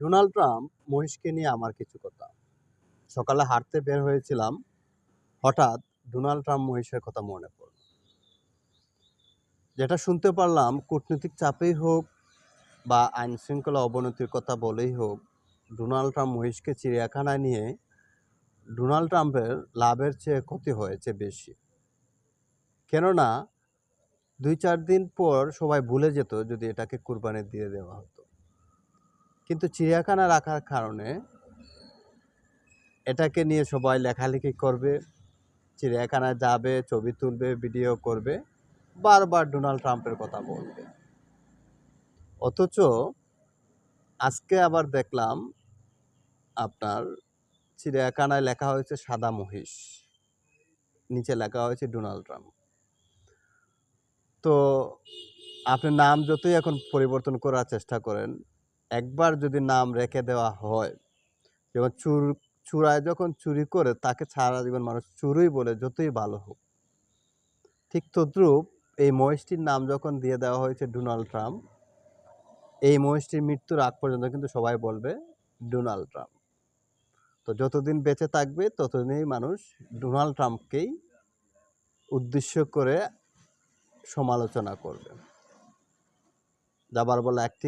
Donald Trump মহিষকে নিয়ে আমার কিছু কথা। সকালে হাঁটতে বের হয়েছিলাম, হঠাৎ ডোনাল্ড ট্রাম্প মহিষের কথা মনে পড়ল। যেটা শুনতে পারলাম, কূটনৈতিক চাপেই হোক বা আইন শৃঙ্খলা অবনতির কথা বলেই হোক, ডোনাল্ড ট্রাম্প মহিষকে চিড়িয়াখানায় নিয়ে ডোনাল্ড ট্রাম্পের লাভের চেয়ে ক্ষতি হয়েছে বেশি। কেননা ২-৪ দিন পর সবাই ভুলে যেত যদি এটাকে কুরবানি দিয়ে দেওয়া হতো। কিন্তু চিড়িয়াখানা রাখার কারণে এটাকে নিয়ে সবাই লেখালেখি করবে, চিড়িয়াখানায় যাবে, ছবি তুলবে, ভিডিও করবে, বারবার ডোনাল্ড ট্রাম্পের কথা বলবে। অথচ আজকে আবার দেখলাম আপনার চিড়িয়াখানায় লেখা হয়েছে সাদা মহিষ, নিচে লেখা হয়েছে ডোনাল্ড ট্রাম্প। তো আপনি নাম যতই এখন পরিবর্তন করার চেষ্টা করেন, একবার যদি নাম রেখে দেওয়া হয়, যেমন চোরায় যখন চুরি করে তাকে সারা জীবন মানুষ চোরই বলে, যতই ভালো হোক। ঠিক তদ্রূপ এই মহিষটির নাম যখন দিয়ে দেওয়া হয়েছে ডোনাল্ড ট্রাম্প, এই মহিষটির মৃত্যুর আগ পর্যন্ত কিন্তু সবাই বলবে ডোনাল্ড ট্রাম্প। তো যতদিন বেঁচে থাকবে ততদিনই মানুষ ডোনাল্ড ট্রাম্পকেই উদ্দেশ্য করে সমালোচনা করবে। যাবার বলা একটি